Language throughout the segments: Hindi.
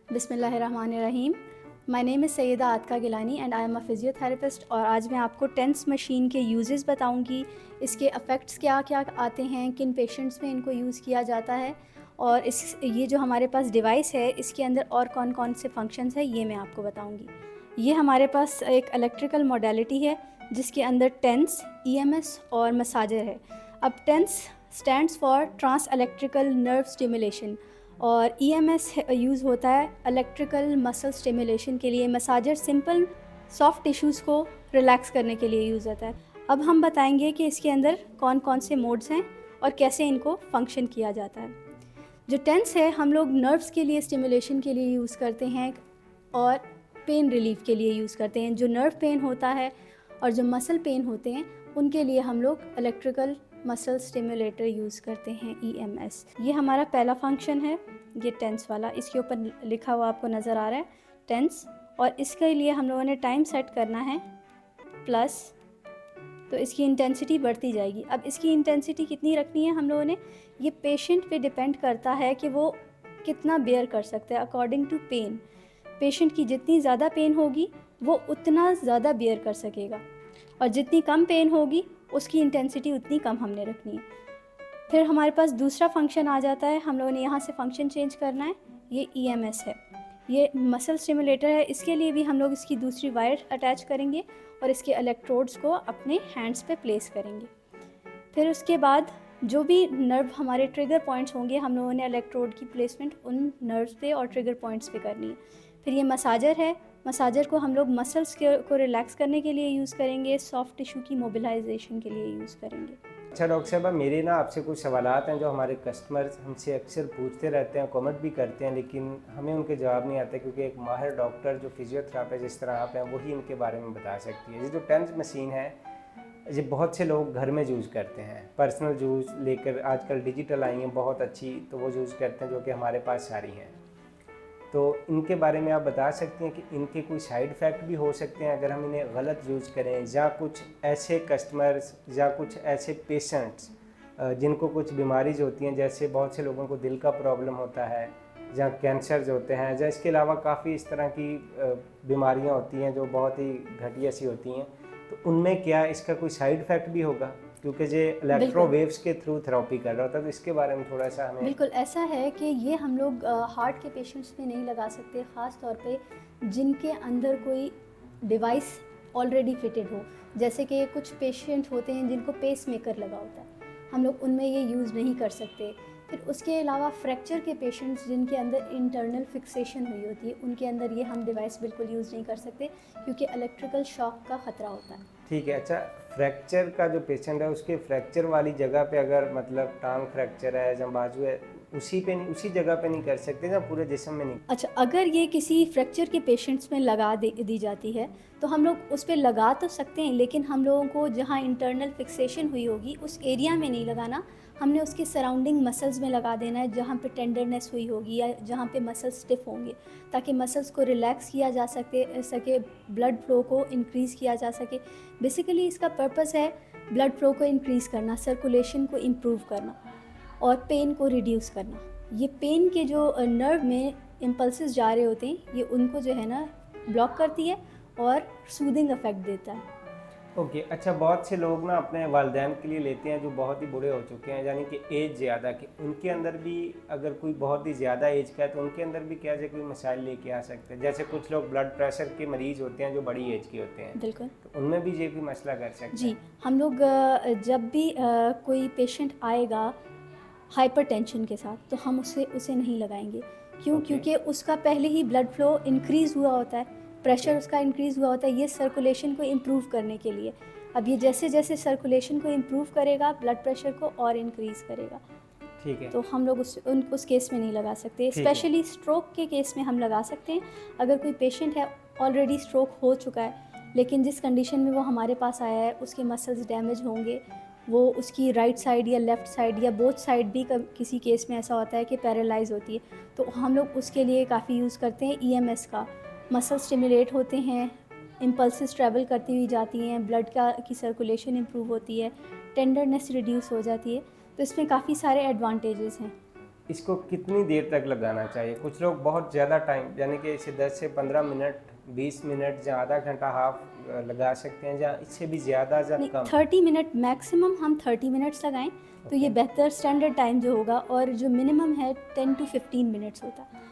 बिस्मिल्लाहिर्रहमानिर्रहीम। My name is Syeda Atika Gilani and I am a physiotherapist. और आज मैं आपको टेंस मशीन के यूजेस बताऊंगी, इसके इफ़ेक्ट्स क्या क्या आते हैं, किन पेशेंट्स में इनको यूज़ किया जाता है, और ये जो हमारे पास डिवाइस है इसके अंदर और कौन कौन से फंक्शंस है ये मैं आपको बताऊंगी। ये हमारे पास एक इलेक्ट्रिकल मॉडलिटी है जिसके अंदर टेंस, ईएमएस और मसाजर है। अब TENS stands for trans electrical nerve stimulation और ईएमएस यूज़ होता है इलेक्ट्रिकल मसल स्टिमुलेशन के लिए। मसाजर सिंपल सॉफ्ट टिश्यूज़ को रिलैक्स करने के लिए यूज़ होता है। अब हम बताएंगे कि इसके अंदर कौन कौन से मोड्स हैं और कैसे इनको फंक्शन किया जाता है। जो टेंस है हम लोग नर्व्स के लिए स्टिमुलेशन के लिए यूज़ करते हैं और पेन रिलीफ के लिए यूज़ करते हैं। जो नर्व पेन होता है और जो मसल पेन होते हैं उनके लिए हम लोग इलेक्ट्रिकल मसल स्टिमुलेटर यूज़ करते हैं, ईएमएस। ये हमारा पहला फंक्शन है, ये टेंस वाला। इसके ऊपर लिखा हुआ आपको नज़र आ रहा है टेंस, और इसके लिए हम लोगों ने टाइम सेट करना है प्लस, तो इसकी इंटेंसिटी बढ़ती जाएगी। अब इसकी इंटेंसिटी कितनी रखनी है हम लोगों ने, ये पेशेंट पे डिपेंड करता है कि वो कितना बेयर कर सकता है अकॉर्डिंग टू पेन। पेशेंट की जितनी ज़्यादा पेन होगी वो उतना ज़्यादा बेयर कर सकेगा, और जितनी कम पेन होगी उसकी इंटेंसिटी उतनी कम हमने रखनी है। फिर हमारे पास दूसरा फंक्शन आ जाता है, हम लोगों ने यहाँ से फंक्शन चेंज करना है। ये ईएमएस है, ये मसल स्टिमुलेटर है। इसके लिए भी हम लोग इसकी दूसरी वायर अटैच करेंगे और इसके इलेक्ट्रोड्स को अपने हैंड्स पे प्लेस करेंगे। फिर उसके बाद जो भी नर्व हमारे ट्रिगर पॉइंट्स होंगे हम लोगों ने इलेक्ट्रोड की प्लेसमेंट उन नर्व्स पे और ट्रिगर पॉइंट्स पे करनी है। फिर ये मसाजर है, मसाजर को हम लोग मसल्स को रिलैक्स करने के लिए यूज़ करेंगे, सॉफ्ट टिश्यू की मोबिलाइजेशन के लिए यूज़ करेंगे। अच्छा डॉक्टर साहब, मेरे ना आपसे कुछ सवालात हैं जो हमारे कस्टमर्स हमसे अक्सर पूछते रहते हैं, कमेंट भी करते हैं, लेकिन हमें उनके जवाब नहीं आते क्योंकि एक माहिर डॉक्टर जो फिजियोथेरापिस्ट जिस तरह आप हैं वही इनके बारे में बता सकती है। ये जो टेंस मशीन है ये बहुत से लोग घर में यूज़ करते हैं, पर्सनल यूज़ लेकर आजकल डिजिटल आई हैं बहुत अच्छी, तो वो यूज़ करते हैं जो कि हमारे पास सारी हैं। तो इनके बारे में आप बता सकते हैं कि इनके कोई साइड इफ़ेक्ट भी हो सकते हैं अगर हम इन्हें गलत यूज़ करें, या कुछ ऐसे कस्टमर्स या कुछ ऐसे पेशेंट्स जिनको कुछ बीमारीज होती हैं, जैसे बहुत से लोगों को दिल का प्रॉब्लम होता है या कैंसर्स होते हैं, या इसके अलावा काफ़ी इस तरह की बीमारियां होती हैं जो बहुत ही घटिया सी होती हैं, तो उनमें क्या इसका कोई साइड इफ़ेक्ट भी होगा? क्योंकि ये इलेक्ट्रो वेव्स के थ्रू थेरेपी कर रहा होता है, तो इसके बारे में थोड़ा सा हमें। बिल्कुल ऐसा है कि ये हम लोग हार्ट के पेशेंट्स में नहीं लगा सकते, ख़ास तौर पे जिनके अंदर कोई डिवाइस ऑलरेडी फिटेड हो। जैसे कि कुछ पेशेंट होते हैं जिनको पेस मेकर लगा होता है, हम लोग उनमें ये यूज़ नहीं कर सकते। फिर उसके अलावा फ्रैक्चर के पेशेंट्स जिनके अंदर इंटरनल फिक्सेशन हुई होती है उनके अंदर ये हम डिवाइस बिल्कुल यूज़ नहीं कर सकते क्योंकि इलेक्ट्रिकल शॉक का ख़तरा होता है। ठीक है। अच्छा, फ्रैक्चर का जो पेशेंट है उसके फ्रैक्चर वाली जगह पे अगर मतलब टांग फ्रैक्चर है या बाजू है, उसी पे नहीं, उसी जगह पे नहीं कर सकते या पूरे जिस्म में नहीं? अच्छा, अगर ये किसी फ्रैक्चर के पेशेंट्स में दी जाती है तो हम लोग उस पे लगा तो सकते हैं, लेकिन हम लोगों को जहाँ इंटरनल फिक्सेशन हुई होगी उस एरिया में नहीं लगाना। हमने उसके सराउंडिंग मसल्स में लगा देना है जहाँ पे टेंडरनेस हुई होगी या जहाँ पे मसल्स स्टिफ होंगे, ताकि मसल्स को रिलैक्स किया जा सके, ब्लड फ्लो को इंक्रीज़ किया जा सके। बेसिकली इसका पर्पस है ब्लड फ्लो को इंक्रीज़ करना, सर्कुलेशन को इम्प्रूव करना और पेन को रिड्यूस करना। ये पेन के जो नर्व में इम्पल्सेस जा रहे होते हैं ये उनको जो है ना ब्लॉक करती है और सूदिंग इफेक्ट देता है। ओके। अच्छा, बहुत से लोग ना अपने वालिदैन के लिए लेते हैं जो बहुत ही बूढ़े हो चुके हैं, यानी कि एज ज़्यादा की, उनके अंदर भी अगर कोई बहुत ही ज़्यादा एज का है तो उनके अंदर भी क्या कोई मसाइल लेके आ सकते हैं? जैसे कुछ लोग ब्लड प्रेशर के मरीज़ होते हैं जो बड़ी एज के होते हैं, बिल्कुल, तो उनमें भी ये कोई मसला कर सकते हैं? जी। हम लोग जब भी कोई पेशेंट आएगा हाइपरटेंशन के साथ तो हम उसे नहीं लगाएंगे। क्यों? ओके। क्योंकि उसका पहले ही ब्लड फ्लो इंक्रीज़ हुआ होता है, प्रेशर उसका इंक्रीज़ हुआ होता है, ये सर्कुलेशन को इम्प्रूव करने के लिए। अब ये जैसे जैसे सर्कुलेशन को इम्प्रूव करेगा ब्लड प्रेशर को और इंक्रीज़ करेगा, ठीक है। तो हम लोग उस केस में नहीं लगा सकते। ठीक है। स्पेशली स्ट्रोक के केस में हम लगा सकते हैं। अगर कोई पेशेंट है ऑलरेडी स्ट्रोक हो चुका है लेकिन जिस कंडीशन में वो हमारे पास आया है उसके मसल्स डैमेज होंगे, वो उसकी राइट साइड या लेफ़्ट साइड या बोथ साइड भी किसी केस में ऐसा होता है कि पैरालाइज होती है, तो हम लोग उसके लिए काफ़ी यूज़ करते हैं ईएमएस का। मसल स्टिमुलेट होते हैं, इम्पल्सेस ट्रैवल करती हुई जाती हैं, ब्लड की सर्कुलेशन इम्प्रूव होती है, टेंडरनेस रिड्यूस हो जाती है, तो इसमें काफ़ी सारे एडवांटेजेस हैं। इसको कितनी देर तक लगाना चाहिए? कुछ लोग बहुत ज़्यादा टाइम, यानी कि इसे 10 से 15 मिनट, 20 मिनट या आधा घंटा हाफ लगा सकते हैं, या इससे भी ज़्यादा या नहीं, कम? 30 मिनट मैक्सिमम हम 30 मिनट्स लगाएं तो ये ओके। बेहतर स्टैंडर्ड टाइम जो होगा, और जो मिनिमम है 10 टू 15 मिनट्स होता है,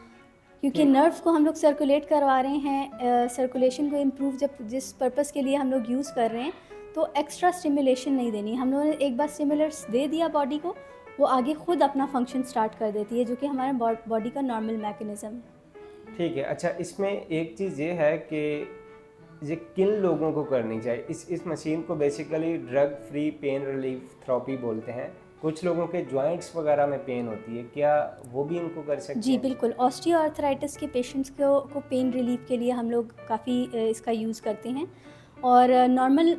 क्योंकि ठीक। नर्व को हम लोग सर्कुलेट करवा रहे हैं, सर्कुलेशन को इम्प्रूव जब जिस पर्पस के लिए हम लोग यूज़ कर रहे हैं, तो एक्स्ट्रा स्टिमुलेशन नहीं देनी। हम लोगों ने एक बार स्टिमुलेट्स दे दिया बॉडी को, वो आगे खुद अपना फंक्शन स्टार्ट कर देती है, जो कि हमारे बॉडी का नॉर्मल मैकेनिज़्म है। ठीक है। अच्छा, इसमें एक चीज़ ये है कि ये किन लोगों को करनी चाहिए? इस मशीन को basically drug free pain relief therapy बोलते हैं। कुछ लोगों के जॉइंट्स वगैरह में पेन होती है, क्या वो भी इनको कर सकते जी हैं? बिल्कुल, ऑस्टियोआर्थराइटिस के पेशेंट्स को पेन रिलीफ के लिए हम लोग काफ़ी इसका यूज़ करते हैं, और नॉर्मल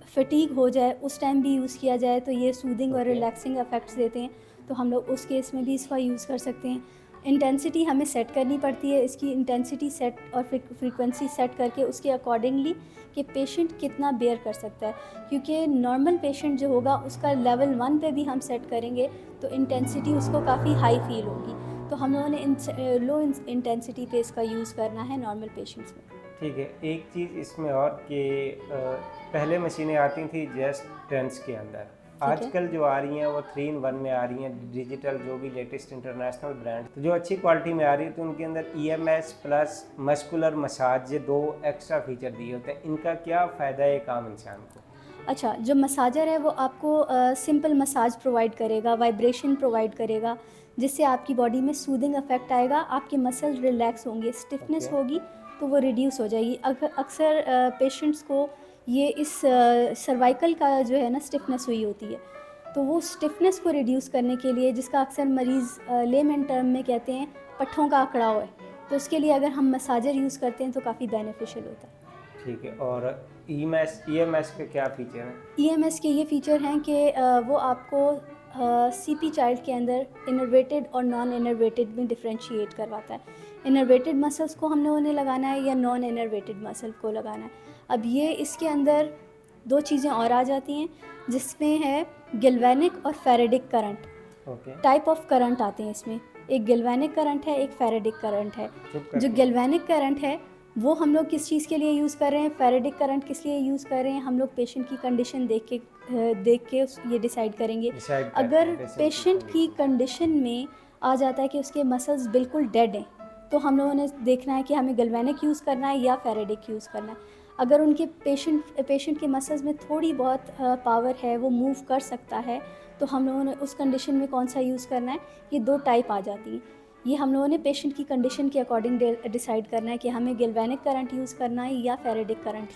फटीग हो जाए उस टाइम भी यूज़ किया जाए तो ये सूदिंग और ओके। रिलैक्सिंग इफ़ेक्ट्स देते हैं, तो हम लोग उस केस में भी इसका यूज़ कर सकते हैं। इंटेंसिटी हमें सेट करनी पड़ती है, इसकी इंटेंसिटी सेट और फ्रीक्वेंसी सेट करके उसके अकॉर्डिंगली कि पेशेंट कितना बेयर कर सकता है, क्योंकि नॉर्मल पेशेंट जो होगा उसका लेवल 1 पे भी हम सेट करेंगे तो इंटेंसिटी उसको काफ़ी हाई फील होगी, तो हम लोगों ने लो इंटेंसिटी पे इसका यूज़ करना है नॉर्मल पेशेंट्स में। ठीक है। एक चीज़ इसमें और कि पहले मशीनें आती थी जस्ट टेंस के अंदर, है। आजकल जो आ रही हैं वो 3 in 1 में आ रही हैं, डिजिटल जो भी लेटेस्ट इंटरनेशनल ब्रांड, तो जो अच्छी क्वालिटी में आ रही है, तो उनके अंदर EMS प्लस मस्कुलर मसाज, ये 2 एक्स्ट्रा फीचर दिए होते हैं। इनका क्या फ़ायदा है एक आम इंसान को? अच्छा, जो मसाजर है वो आपको सिंपल मसाज प्रोवाइड करेगा, वाइब्रेशन प्रोवाइड करेगा, जिससे आपकी बॉडी में सूदिंग इफेक्ट आएगा, आपके मसल्स रिलैक्स होंगे, स्टिफनेस ओके। होगी तो वो रिड्यूस हो जाएगी। अक्सर पेशेंट्स को ये इस सर्वाइकल का जो है ना स्टिफनेस हुई होती है, तो वो स्टिफनेस को रिड्यूस करने के लिए, जिसका अक्सर मरीज़ लेमन टर्म में कहते हैं पट्ठों का अकड़ाव है, तो उसके लिए अगर हम मसाजर यूज़ करते हैं तो काफ़ी बेनिफिशियल होता है। ठीक है। और EMS के क्या फीचर हैं? EMS के ये फ़ीचर हैं कि वो आपको CP चाइल्ड के अंदर इनर्वेटेड और नॉन इनर्वेटेड में डिफरेंशिएट करवाता है। इनर्वेटेड मसल्स को हम लोगों ने लगाना है या नॉन इनर्वेटेड मसल को लगाना है। अब ये इसके अंदर 2 चीज़ें और आ जाती हैं, जिसमें है गैल्वेनिक और faradic current. Okay. Type of current आते हैं इसमें, एक गैल्वेनिक करंट है, एक फेरेडिक करंट है। चुप जो करके। गैल्वेनिक करंट है वो हम लोग किस चीज़ के लिए यूज़ कर रहे हैं, फेरेडिक करंट किस लिए यूज़ कर रहे हैं, हम लोग पेशेंट की कंडीशन देख के ये डिसाइड करेंगे। डिसाइड करते अगर हैं patient पेशेंट की condition। कंडीशन में आ जाता है कि उसके मसल्स बिल्कुल डेड हैं, तो हम लोगों ने देखना है कि हमें गैल्वेनिक यूज़ करना है या फेरेडिक यूज़ करना है। अगर उनके पेशेंट के मसल्स में थोड़ी बहुत पावर है, वो मूव कर सकता है, तो हम लोगों ने उस कंडीशन में कौन सा यूज़ करना है, ये 2 टाइप आ जाती हैं। ये हम लोगों ने पेशेंट की कंडीशन के अकॉर्डिंग डिसाइड करना है कि हमें गैल्वेनिक करंट यूज़ करना है या फेरेडिक करंट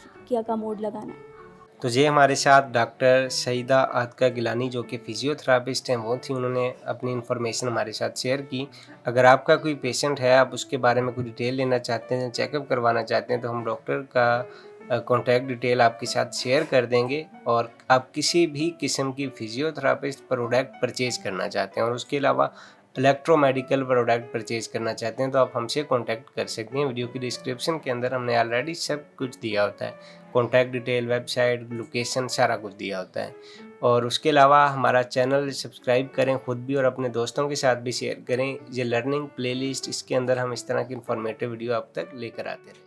का मोड लगाना है। तो ये हमारे साथ डॉक्टर सईदा आतका गिलानी जो कि फिजियोथेरापिस्ट हैं वो थी, उन्होंने अपनी इन्फॉर्मेशन हमारे साथ शेयर की। अगर आपका कोई पेशेंट है, आप उसके बारे में कोई डिटेल लेना चाहते हैं, चेकअप करवाना चाहते हैं, तो हम डॉक्टर का कॉन्टैक्ट डिटेल आपके साथ शेयर कर देंगे। और आप किसी भी किस्म की फिजियोथेरापिस्ट प्रोडक्ट परचेज़ करना चाहते हैं और उसके अलावा इलेक्ट्रोमेडिकल प्रोडक्ट परचेज़ करना चाहते हैं, तो आप हमसे कॉन्टैक्ट कर सकते हैं। वीडियो की डिस्क्रिप्शन के अंदर हमने ऑलरेडी सब कुछ दिया होता है, कॉन्टैक्ट डिटेल, वेबसाइट, लोकेशन, सारा कुछ दिया होता है। और उसके अलावा हमारा चैनल सब्सक्राइब करें खुद भी, और अपने दोस्तों के साथ भी शेयर करें। ये लर्निंग प्लेलिस्ट, इसके अंदर हम इस तरह की इन्फॉर्मेटिव वीडियो आप तक लेकर आते रहें।